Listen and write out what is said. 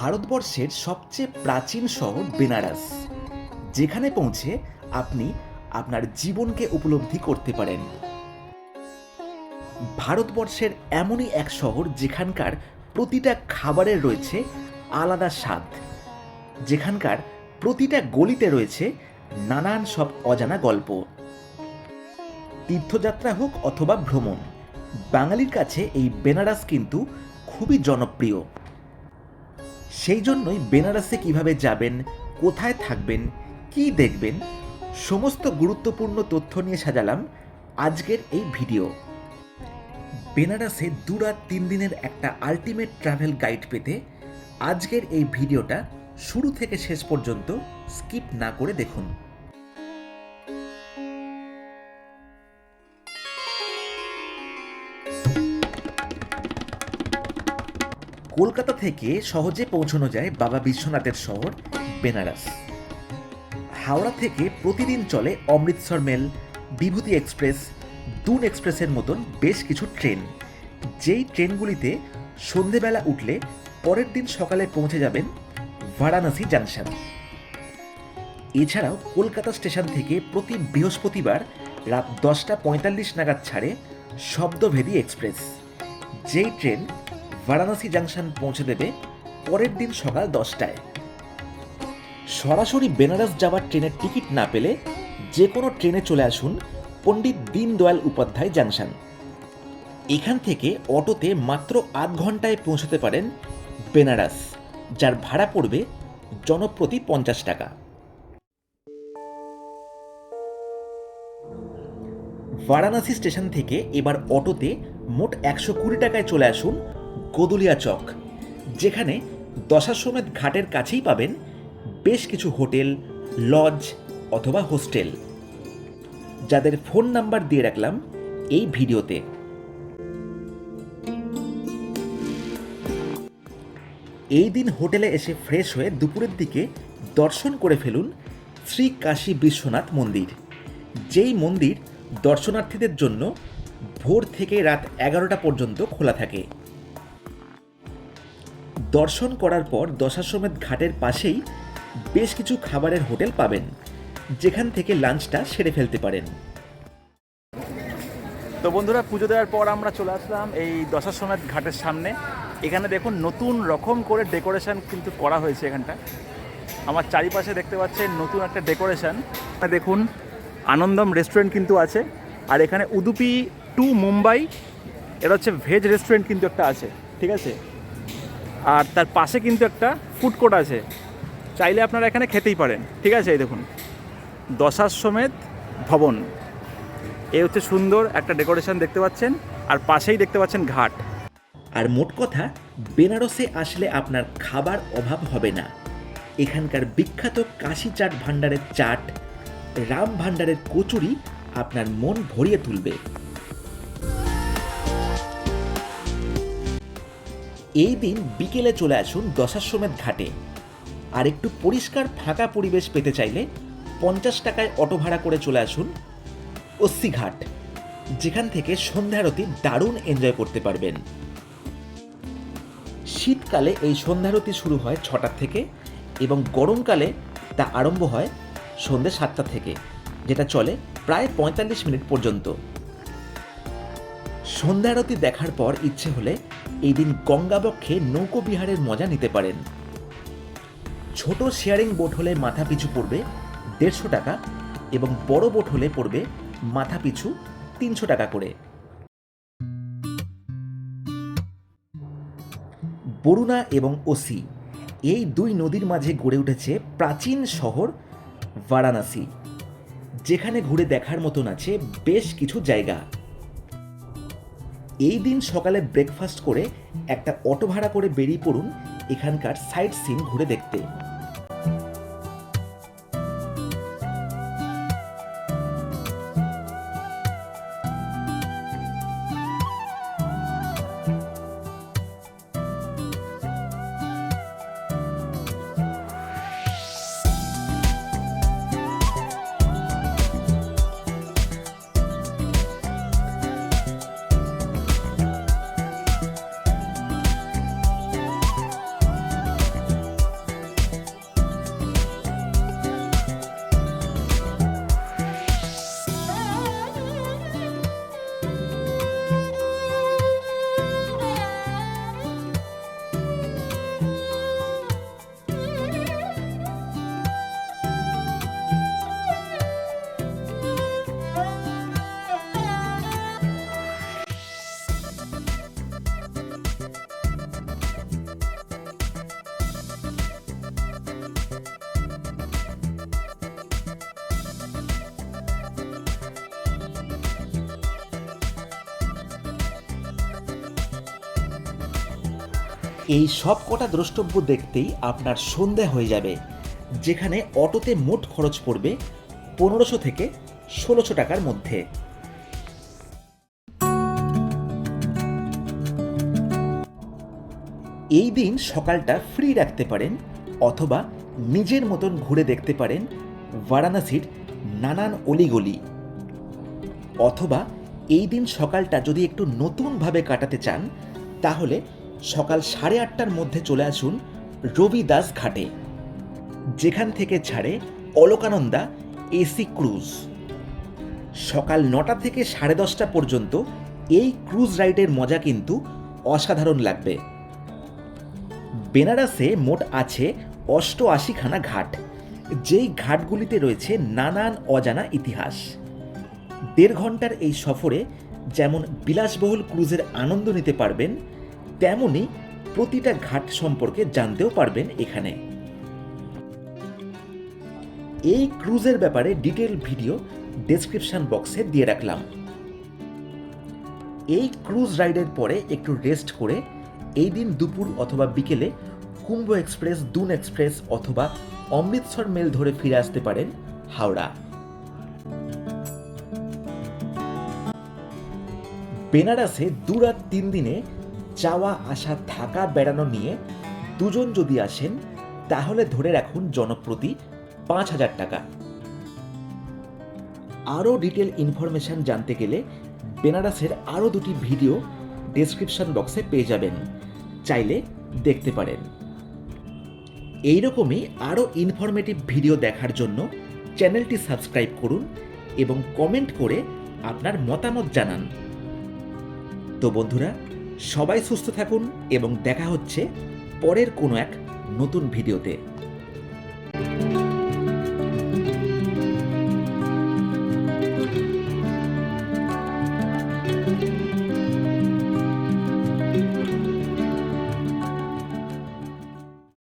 ভারতবর্ষের সবচেয়ে প্রাচীন শহর বেনারস, যেখানে পৌঁছে আপনি আপনার জীবনকে উপলব্ধি করতে পারেন। ভারতবর্ষের এমনই এক শহর যেখানকার প্রতিটা খাবারের রয়েছে আলাদা স্বাদ, যেখানকার প্রতিটা গলিতে রয়েছে নানান সব অজানা গল্প। তীর্থযাত্রা হোক অথবা ভ্রমণ, বাঙালির কাছে এই বেনারস কিন্তু খুবই জনপ্রিয়। সেই জন্যই বেনারসে কিভাবে যাবেন, কোথায় থাকবেন, কি দেখবেন, সমস্ত গুরুত্বপূর্ণ তথ্য নিয়ে সাজালাম আজকের এই ভিডিও। বেনারসে 2 রাত 3 দিনের একটা আলটিমেট ট্রাভেল গাইড পেতে আজকের এই ভিডিওটা শুরু থেকে শেষ পর্যন্ত স্কিপ না করে দেখুন। কলকাতা থেকে সহজে পৌঁছানো যায় বাবা বিশ্বনাথের শহর বেনারস। হাওড়া থেকে প্রতিদিন চলে অমৃতসর মেল, বিভূতি এক্সপ্রেস, দুন এক্সপ্রেসের মতন বেশ কিছু ট্রেন, যেই ট্রেনগুলিতে সন্ধেবেলা উঠলে পরের দিন সকালে পৌঁছে যাবেন বারাণসী জাংশন। এছাড়াও কলকাতা স্টেশন থেকে প্রতি বৃহস্পতিবার রাত 10:45 নাগাদ ছাড়ে শব্দভেদী এক্সপ্রেস, যেই ট্রেন বারাণসী জাংশন পৌঁছে দেবে পরের দিন সকাল 10টায়। সরাসরি বেনারস যাওয়ার ট্রেনের টিকিট না পেলে যে কোনো ট্রেনে চলে আসুন পণ্ডিত দীনদয়াল উপাধ্যায় জাংশন। এখান থেকে অটোতে মাত্র 8 ঘন্টায় পৌঁছতে পারেন বেনারস, যার ভাড়া পড়বে জনপ্রতি 50 টাকা। বারাণসী স্টেশন থেকে এবার অটোতে মোট 120 টাকায় চলে আসুন গোদুলিয়া চক, যেখানে দশাশ্বমেধ ঘাটের কাছেই পাবেন বেশ কিছু হোটেল, লজ অথবা হোস্টেল, যাদের ফোন নাম্বার দিয়ে রাখলাম এই ভিডিওতে। এই দিন হোটেলে এসে ফ্রেশ হয়ে দুপুরের দিকে দর্শন করে ফেলুন শ্রী কাশী বিশ্বনাথ মন্দির, যেই মন্দির দর্শনার্থীদের জন্য ভোর থেকে রাত 11টা পর্যন্ত খোলা থাকে। দর্শন করার পর দশাশ্বমেধ ঘাটের পাশেই বেশ কিছু খাবারের হোটেল পাবেন, যেখান থেকে লাঞ্চটা সেরে ফেলতে পারেন। তো বন্ধুরা, পুজো দেওয়ার পর আমরা চলে আসলাম এই দশাশ্বমেধ ঘাটের সামনে। এখানে দেখুন নতুন রকম করে ডেকোরেশন কিন্তু করা হয়েছে। এখানটা আমার চারিপাশে দেখতে পাচ্ছেন নতুন একটা ডেকোরেশন। দেখুন আনন্দম রেস্টুরেন্ট কিন্তু আছে, আর এখানে উদুপি টু মুম্বাই, এটা হচ্ছে ভেজ রেস্টুরেন্ট কিন্তু একটা আছে, ঠিক আছে। আর তার পাশে কিন্তু একটা ফুড কোর্ট আছে, চাইলে আপনারা এখানে খেতেই পারেন, ঠিক আছে। এই দেখুন দশাশ্বমেধ ভবন, এই হচ্ছে সুন্দর একটা ডেকোরেশন দেখতে পাচ্ছেন, আর পাশেই দেখতে পাচ্ছেন ঘাট। আর মোট কথা, বেনারসে আসলে আপনার খাবার অভাব হবে না। এখানকার বিখ্যাত কাশী চাট ভাণ্ডারের চাট, রাম ভাণ্ডারের কচুরি আপনার মন ভরিয়ে তুলবে। এই দিন বিকেলে চলে আসুন দশাশ্বমেধ ঘাটে। আর একটু পরিষ্কার ফাঁকা পরিবেশ পেতে চাইলে 50 টাকায় অটো ভাড়া করে চলে আসুন অস্সিঘাট, যেখান থেকে সন্ধ্যারতি দারুণ এনজয় করতে পারবেন। শীতকালে এই সন্ধ্যারতি শুরু হয় 6টা থেকে এবং গরমকালে তা আরম্ভ হয় সন্ধ্যে 7টা থেকে, যেটা চলে প্রায় 45 মিনিট পর্যন্ত। সন্ধ্যারতি দেখার পর ইচ্ছে হলে এই দিন গঙ্গাবক্ষে নৌকো বিহারের মজা নিতে পারেন। ছোট শেয়ারিং বোট হলে মাথা পিছু পড়বে 150 টাকা এবং বড় বোট হলে পড়বে মাথা পিছু 300 টাকা করে। বরুণা এবং ওসি, এই 2 নদীর মাঝে গড়ে উঠেছে প্রাচীন শহর বারাণসী, যেখানে ঘুরে দেখার মতন আছে বেশ কিছু জায়গা। এই দিন সকালে ব্রেকফাস্ট করে একটা অটো ভাড়া করে বেরিয়ে পড়ুন এখানকার সাইট সিন ঘুরে দেখতে। এই সব কটা দ্রষ্টব্য দেখতেই আপনার সন্ধে হয়ে যাবে, যেখানে অটোতে মোট খরচ পড়বে 1500 থেকে 1600 টাকার মধ্যে। এই দিন সকালটা ফ্রি রাখতে পারেন অথবা নিজের মতন ঘুরে দেখতে পারেন বারাণসীর নানান অলিগলি। অথবা এই দিন সকালটা যদি একটু নতুনভাবে কাটাতে চান তাহলে সকাল 8:30টার মধ্যে চলে আসুন রবিদাস ঘাটে, যেখান থেকে ছাড়ে অলকানন্দা এসি ক্রুজ। সকাল 9টা থেকে 10:30 পর্যন্ত এই ক্রুজ রাইডের মজা কিন্তু অসাধারণ লাগবে। বেনারসে মোট আছে 88খানা ঘাট, যেই ঘাটগুলিতে রয়েছে নানান অজানা ইতিহাস। 1.5 ঘন্টার এই সফরে যেমন বিলাসবহুল ক্রুজের আনন্দ নিতে পারবেন, তেমনি প্রতিটা ঘাট সম্পর্কে জানতেও পারবেন এখানে। এই ক্রুজের ব্যাপারে ডিটেল ভিডিও ডেসক্রিপশন বক্সে দিয়ে রাখলাম। এই ক্রুজ রাইডের পরে একটু রেস্ট করে এই দিন দুপুর অথবা বিকেলে কুম্ভ এক্সপ্রেস, দুন এক্সপ্রেস অথবা অমৃতসর মেল ধরে ফিরে আসতে পারেন হাওড়া। বেনারসে 2 রাত 3 দিনে যাওয়া আসা থাকা বেড়ানো নিয়ে দুজন যদি আসেন তাহলে ধরে রাখুন জনপ্রতি 5000 টাকা। আরও ডিটেল ইনফরমেশন জানতে গেলে বেনারসের আরও 2টি ভিডিও ডেসক্রিপশন বক্সে পেয়ে যাবেন, চাইলে দেখতে পারেন। এইরকমই আরও ইনফরমেটিভ ভিডিও দেখার জন্য চ্যানেলটি সাবস্ক্রাইব করুন এবং কমেন্ট করে আপনার মতামত জানান। তো বন্ধুরা, সবাই সুস্থ থাকুন এবং দেখা হচ্ছে পরের কোনো এক নতুন ভিডিওতে।